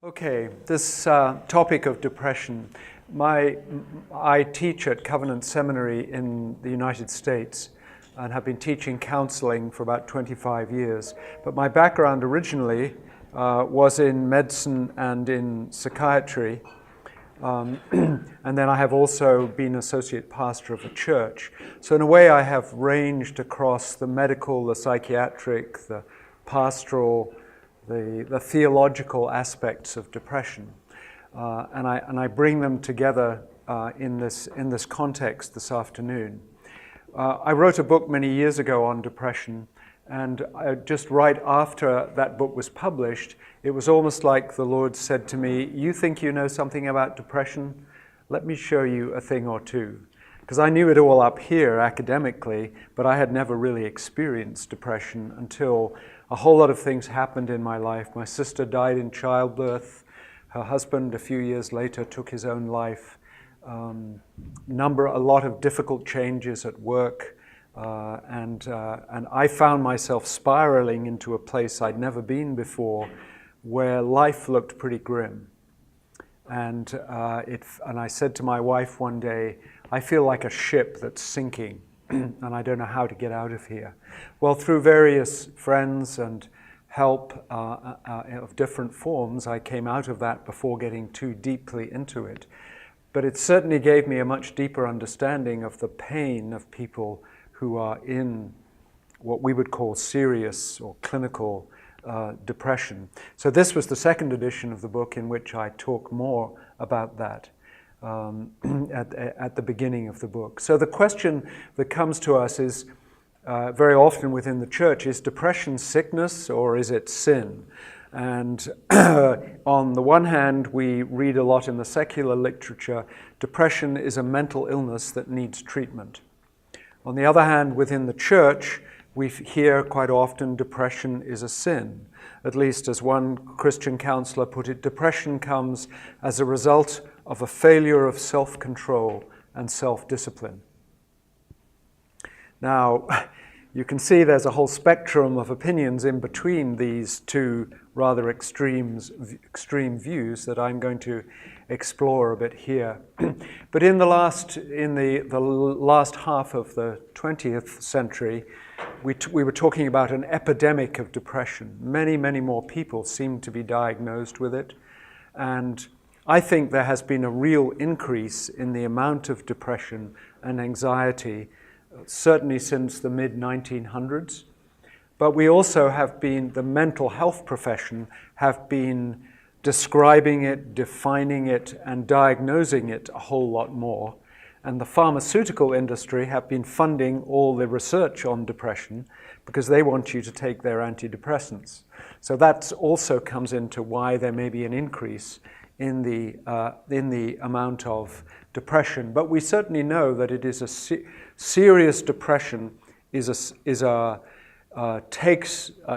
Okay, this topic of depression. I teach at Covenant Seminary in the United States and have been teaching counseling for about 25 years. But my background originally was in medicine and in psychiatry. And then I have also been associate pastor of a church. So in a way I have ranged across the medical, the psychiatric, the pastoral, the theological aspects of depression, and I bring them together in this context this afternoon. I wrote a book many years ago on depression, and just right after that book was published, it was almost like the Lord said to me, "You think you know something about depression? Let me show you a thing or two." Because I knew it all up here academically, but I had never really experienced depression until a whole lot of things happened in my life. My sister died in childbirth. Her husband, a few years later, took his own life. A lot of difficult changes at work. And I found myself spiraling into a place I'd never been before, where life looked pretty grim. And I said to my wife one day, "I feel like a ship that's sinking, and I don't know how to get out of here." Well, through various friends and help of different forms, I came out of that before getting too deeply into it. But it certainly gave me a much deeper understanding of the pain of people who are in what we would call serious or clinical depression. So this was the second edition of the book in which I talk more about that at the beginning of the book. So the question that comes to us is, very often within the church, is depression sickness or is it sin? And on the one hand, we read a lot in the secular literature, depression is a mental illness that needs treatment. On the other hand, within the church, we hear quite often depression is a sin. At least as one Christian counselor put it, depression comes as a result of a failure of self-control and self-discipline. Now, you can see there's a whole spectrum of opinions in between these two rather extreme views that I'm going to explore a bit here. But in the last half of the 20th century, we were talking about an epidemic of depression. Many, many more people seem to be diagnosed with it. And I think there has been a real increase in the amount of depression and anxiety, certainly since the mid-1900s. But we also have been, the mental health profession, have been describing it, defining it, and diagnosing it a whole lot more. And the pharmaceutical industry have been funding all the research on depression because they want you to take their antidepressants. So that also comes into why there may be an increase in the amount of depression. But we certainly know that it is a serious depression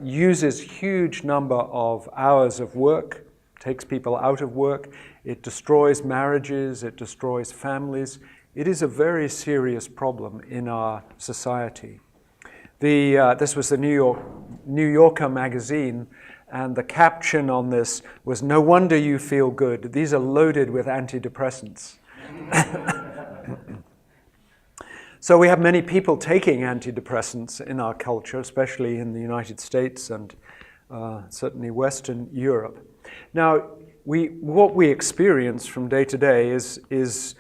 uses huge number of hours of work, takes people out of work. It destroys marriages, it destroys families. It is a very serious problem in our society. This was the New Yorker magazine, and the caption on this was, "No wonder you feel good. These are loaded with antidepressants." So we have many people taking antidepressants in our culture, especially in the United States and certainly Western Europe. Now, what we experience from day to day is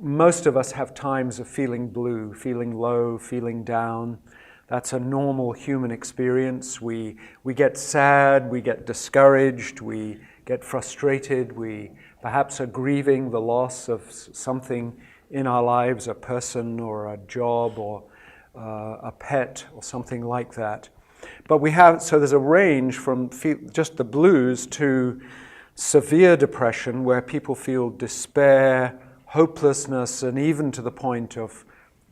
most of us have times of feeling blue, feeling low, feeling down. That's a normal human experience. We get sad, we get discouraged, we get frustrated, we perhaps are grieving the loss of something in our lives, a person or a job or a pet or something like that. But so there's a range from just the blues to severe depression where people feel despair, hopelessness, and even to the point of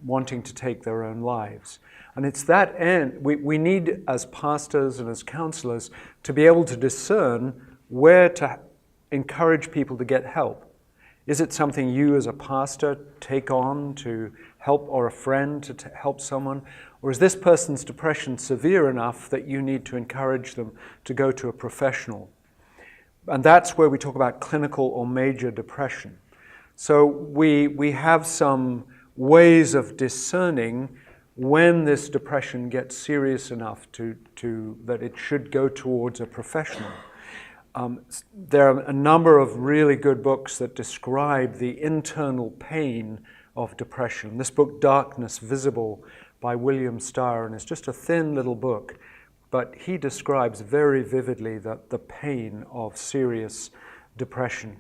wanting to take their own lives. And it's that end, we need as pastors and as counselors to be able to discern where to encourage people to get help. Is it something you as a pastor take on to help, or a friend to help someone? Or is this person's depression severe enough that you need to encourage them to go to a professional? And that's where we talk about clinical or major depression. So we have some ways of discerning when this depression gets serious enough that it should go towards a professional. There are a number of really good books that describe the internal pain of depression. This book, Darkness Visible, by William Styron, is just a thin little book, but he describes very vividly the pain of serious depression.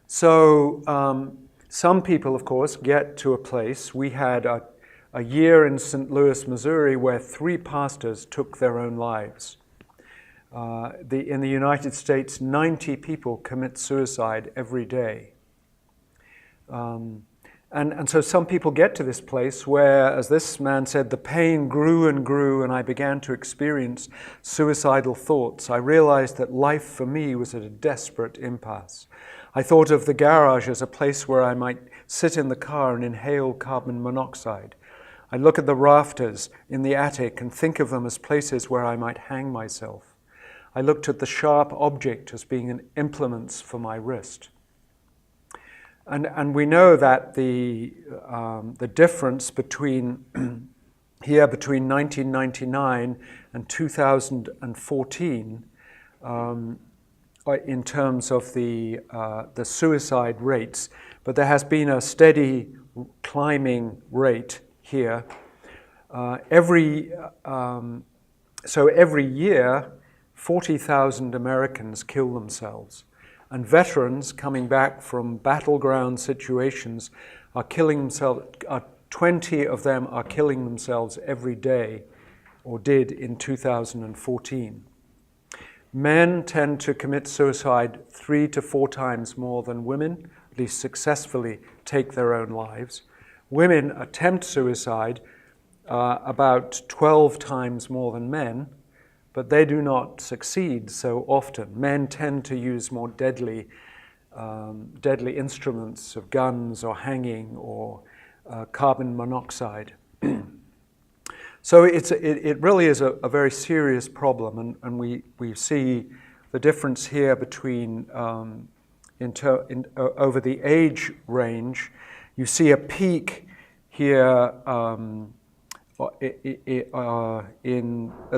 So some people, of course, get to a place. We had a year in St. Louis, Missouri, where 3 pastors took their own lives. In the United States, 90 people commit suicide every day. And so some people get to this place where, as this man said, the pain grew and grew, and I began to experience suicidal thoughts. I realized that life for me was at a desperate impasse. I thought of the garage as a place where I might sit in the car and inhale carbon monoxide. I look at the rafters in the attic and think of them as places where I might hang myself. I looked at the sharp object as being an implement for my wrist. And we know that the difference between here between 1999 and 2014 in terms of the suicide rates, but there has been a steady climbing rate here. Every year, 40,000 Americans kill themselves. And veterans coming back from battleground situations are killing themselves. 20 of them are killing themselves every day, or did in 2014. Men tend to commit suicide 3 to 4 times more than women, at least successfully take their own lives. Women attempt suicide about 12 times more than men, but they do not succeed so often. Men tend to use more deadly instruments of guns or hanging or carbon monoxide. So it really is a very serious problem, and we see the difference here between over the age range. You see a peak here at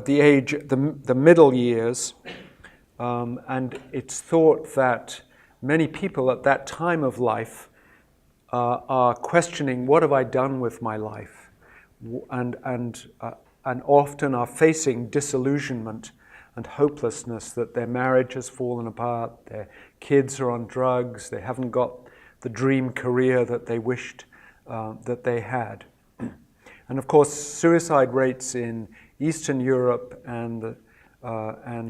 the middle years, and it's thought that many people at that time of life are questioning, what have I done with my life, and often are facing disillusionment and hopelessness, that their marriage has fallen apart, their kids are on drugs, they haven't got the dream career that they wished that they had. And of course, suicide rates in Eastern Europe and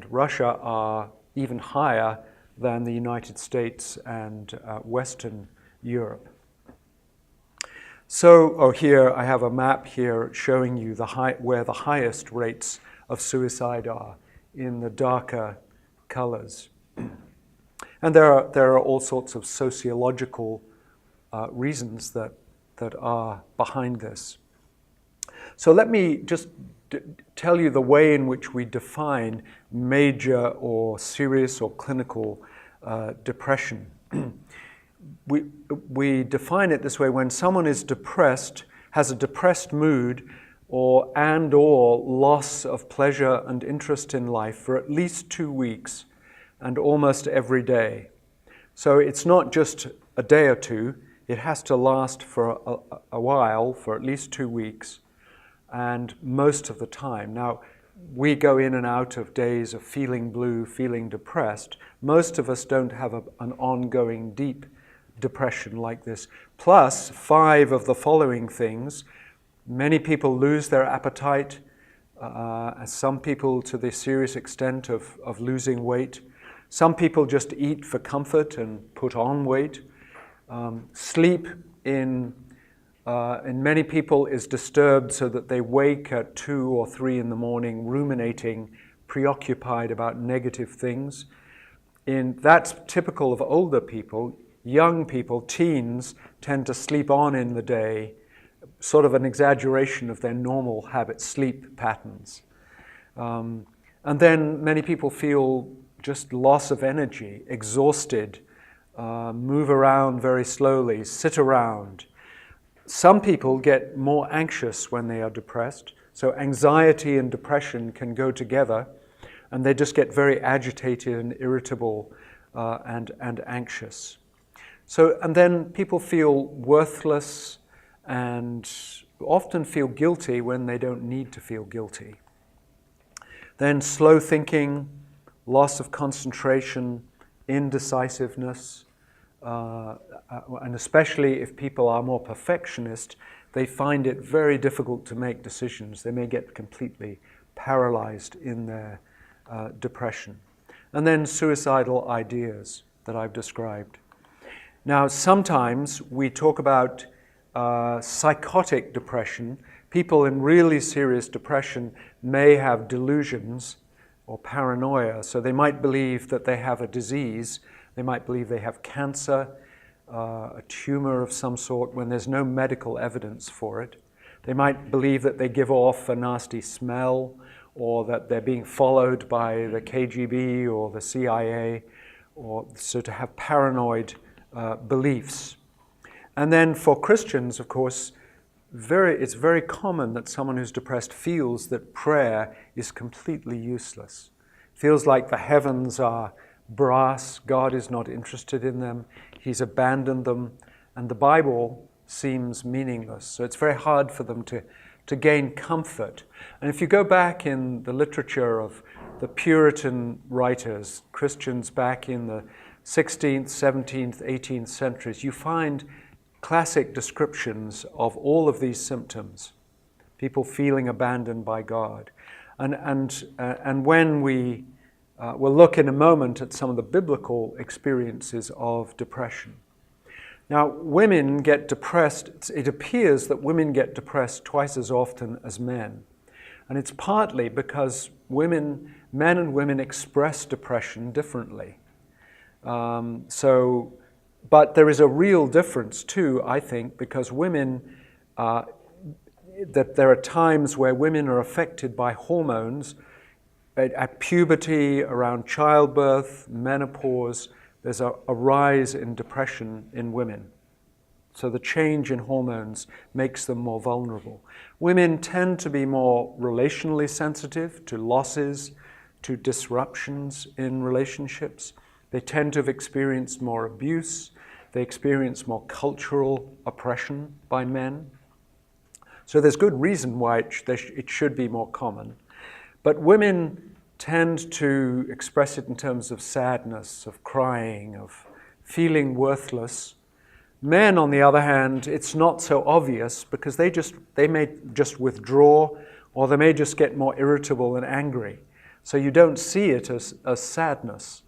Russia are even higher than the United States and Western Europe. So, here I have a map here showing you where the highest rates of suicide are, in the darker colors. And there are all sorts of sociological reasons that are behind this. So let me just tell you the way in which we define major or serious or clinical depression. We define it this way: when someone is depressed, has a depressed mood, or loss of pleasure and interest in life for at least 2 weeks and almost every day. So it's not just a day or two, it has to last for a while, for at least 2 weeks, and most of the time. Now, we go in and out of days of feeling blue, feeling depressed. Most of us don't have an ongoing deep depression like this. Plus, 5 of the following things. Many people lose their appetite, some people to the serious extent of losing weight. Some people just eat for comfort and put on weight. Sleep in many people is disturbed so that they wake at 2 or 3 in the morning ruminating, preoccupied about negative things. That's typical of older people. Young people, teens, tend to sleep on in the day, sort of an exaggeration of their normal sleep patterns. And then many people feel just loss of energy, exhausted, move around very slowly, sit around. Some people get more anxious when they are depressed. So anxiety and depression can go together, and they just get very agitated and irritable and anxious. So, and then people feel worthless and often feel guilty when they don't need to feel guilty. Then slow thinking, loss of concentration, indecisiveness, and especially if people are more perfectionist, they find it very difficult to make decisions. They may get completely paralyzed in their depression. And then suicidal ideas that I've described. Now, sometimes we talk about psychotic depression. People in really serious depression may have delusions or paranoia, so they might believe that they have a disease. They might believe they have cancer, a tumor of some sort, when there's no medical evidence for it. They might believe that they give off a nasty smell, or that they're being followed by the KGB or the CIA, or so to have paranoid beliefs. And then for Christians, of course, it's very common that someone who's depressed feels that prayer is completely useless. Feels like the heavens are brass, God is not interested in them, He's abandoned them, and the Bible seems meaningless. So it's very hard for them to gain comfort. And if you go back in the literature of the Puritan writers, Christians back in the 16th, 17th, 18th centuries, you find classic descriptions of all of these symptoms. People feeling abandoned by God. And when we'll look in a moment at some of the biblical experiences of depression. Now, women get depressed. It appears that women get depressed twice as often as men. And it's partly because men and women express depression differently. But there is a real difference too, I think, because women, that there are times where women are affected by hormones. At puberty, around childbirth, menopause, there's a rise in depression in women. So the change in hormones makes them more vulnerable. Women tend to be more relationally sensitive to losses, to disruptions in relationships. They tend to have experienced more abuse. They experience more cultural oppression by men. So there's good reason why it should be more common. But women tend to express it in terms of sadness, of crying, of feeling worthless. Men, on the other hand, it's not so obvious because they may just withdraw, or they may just get more irritable and angry. So you don't see it as sadness,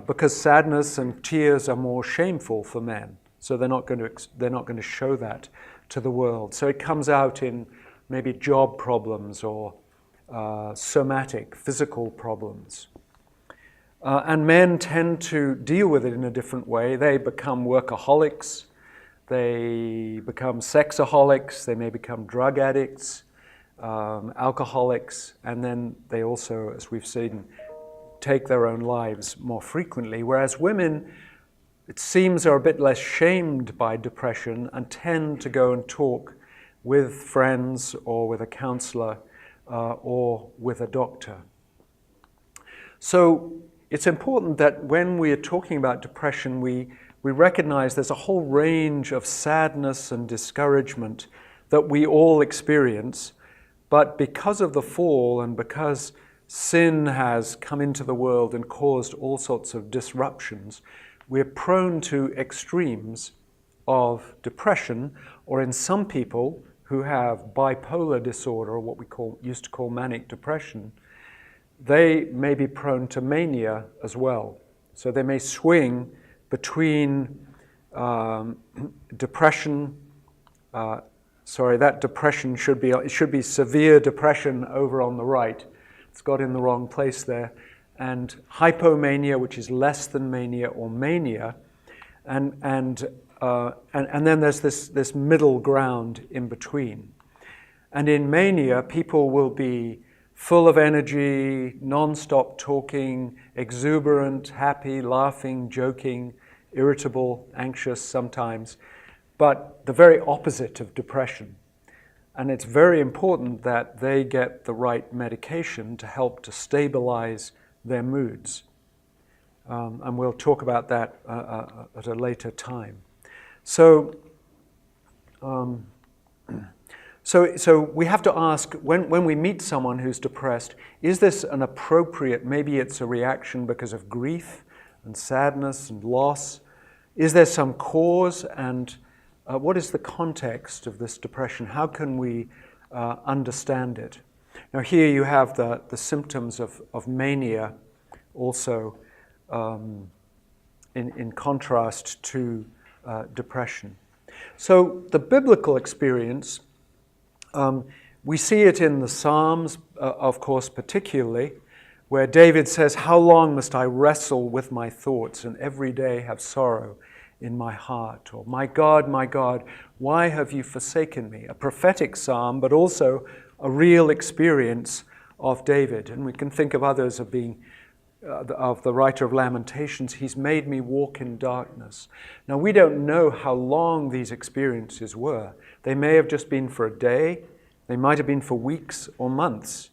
because sadness and tears are more shameful for men. So they're not going to show that to the world. So it comes out in maybe job problems or somatic, physical problems. And men tend to deal with it in a different way. They become workaholics, they become sexaholics, they may become drug addicts, alcoholics, and then they also, as we've seen, take their own lives more frequently. Whereas women, it seems, are a bit less shamed by depression and tend to go and talk with friends or with a counselor or with a doctor. So it's important that when we are talking about depression, we recognize there's a whole range of sadness and discouragement that we all experience, but because of the fall and because sin has come into the world and caused all sorts of disruptions, we're prone to extremes of depression, or in some people who have bipolar disorder, or what we used to call manic depression, they may be prone to mania as well. So they may swing between depression, that depression should be severe depression over on the right. It's got in the wrong place there. And hypomania, which is less than mania, or mania, and then there's this middle ground in between. And in mania, people will be full of energy, non-stop talking, exuberant, happy, laughing, joking, irritable, anxious sometimes, but the very opposite of depression. And it's very important that they get the right medication to help to stabilize their moods. And we'll talk about that at a later time. So we have to ask, when we meet someone who's depressed, is this an appropriate, maybe it's a reaction because of grief and sadness and loss? Is there some cause, and what is the context of this depression? How can we understand it? Now here you have the symptoms of mania also in contrast to depression. So the biblical experience, we see it in the Psalms, of course, particularly, where David says, "How long must I wrestle with my thoughts and every day have sorrow in my heart?" Or, my God, why have you forsaken me?" A prophetic psalm, but also a real experience of David. And we can think of others of being of the writer of Lamentations, "He's made me walk in darkness." Now, we don't know how long these experiences were. They may have just been for a day, they might have been for weeks or months.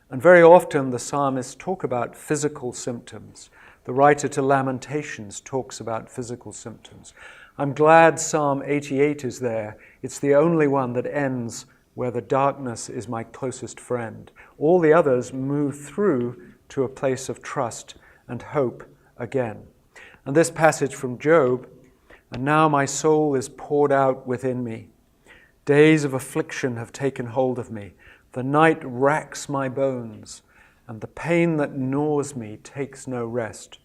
And very often the psalmists talk about physical symptoms. The writer to Lamentations talks about physical symptoms. I'm glad Psalm 88 is there. It's the only one that ends where the darkness is my closest friend. All the others move through to a place of trust and hope again. And this passage from Job, "And now my soul is poured out within me. Days of affliction have taken hold of me. The night racks my bones, and the pain that gnaws me takes no rest.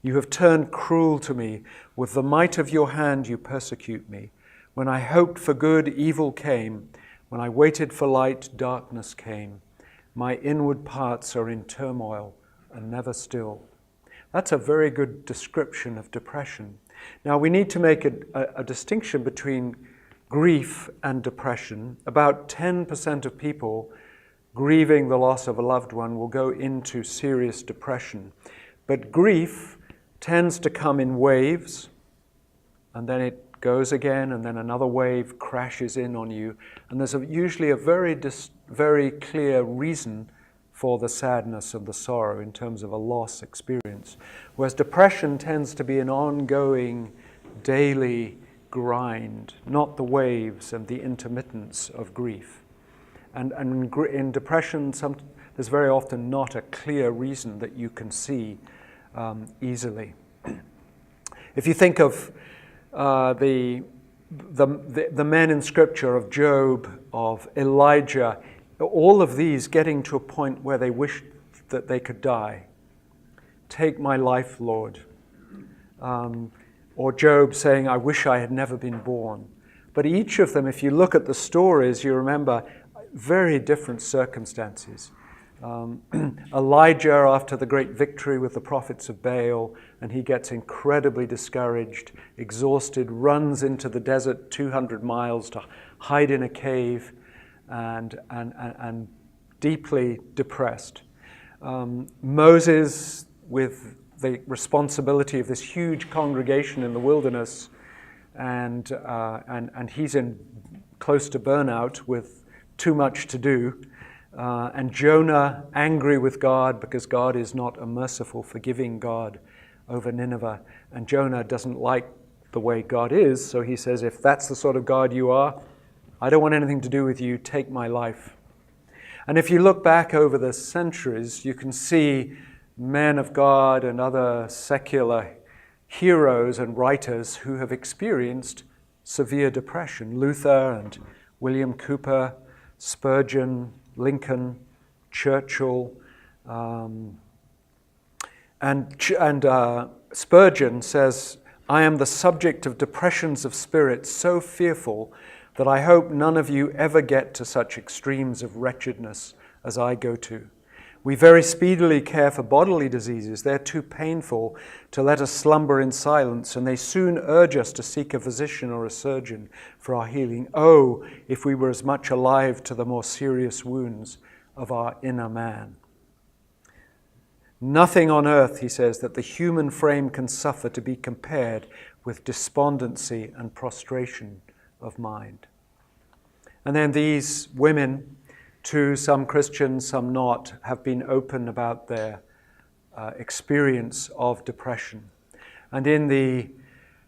You have turned cruel to me. With the might of your hand you persecute me. When I hoped for good, evil came. When I waited for light, darkness came. My inward parts are in turmoil and never still." That's a very good description of depression. Now, we need to make a distinction between grief and depression. About 10% of people grieving the loss of a loved one will go into serious depression. But grief tends to come in waves, and then it goes again, and then another wave crashes in on you. And there's usually a very clear reason for the sadness and the sorrow in terms of a loss experience. Whereas depression tends to be an ongoing, daily grind, not the waves and the intermittence of grief. And in depression, there's very often not a clear reason that you can see easily. If you think of the men in Scripture, of Job, of Elijah, all of these getting to a point where they wished that they could die. "Take my life, Lord." Or Job saying, "I wish I had never been born." But each of them, if you look at the stories, you remember very different circumstances. Elijah, after the great victory with the prophets of Baal, and he gets incredibly discouraged, exhausted, runs into the desert 200 miles to hide in a cave, and deeply depressed. Moses, with the responsibility of this huge congregation in the wilderness, and he's close to burnout with too much to do. And Jonah, angry with God because God is not a merciful, forgiving God over Nineveh. And Jonah doesn't like the way God is, so he says, "If that's the sort of God you are, I don't want anything to do with you, take my life." And if you look back over the centuries, you can see men of God and other secular heroes and writers who have experienced severe depression. Luther and William Cowper, Spurgeon, Lincoln, Churchill, and Spurgeon says, "I am the subject of depressions of spirit so fearful that I hope none of you ever get to such extremes of wretchedness as I go to. We very speedily care for bodily diseases. They're too painful to let us slumber in silence, and they soon urge us to seek a physician or a surgeon for our healing. Oh, if we were as much alive to the more serious wounds of our inner man. Nothing on earth, he says, that the human frame can suffer to be compared with despondency and prostration of mind. And then these women, to some Christians, some not, have been open about their experience of depression. And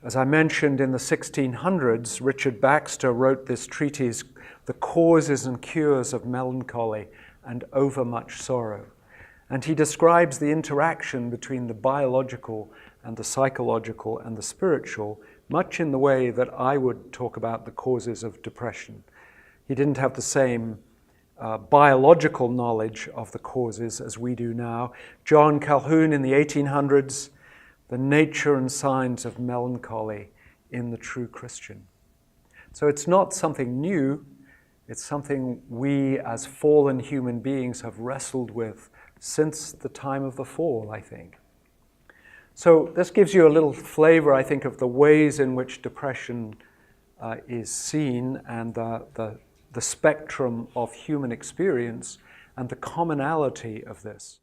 as I mentioned, in the 1600s, Richard Baxter wrote this treatise, The Causes and Cures of Melancholy and Overmuch Sorrow. And he describes the interaction between the biological and the psychological and the spiritual, much in the way that I would talk about the causes of depression. He didn't have the same biological knowledge of the causes as we do now. John Calhoun in the 1800s, The Nature and Signs of Melancholy in the True Christian. So it's not something new, it's something we as fallen human beings have wrestled with since the time of the fall, I think. So this gives you a little flavor, I think, of the ways in which depression is seen and the spectrum of human experience and the commonality of this.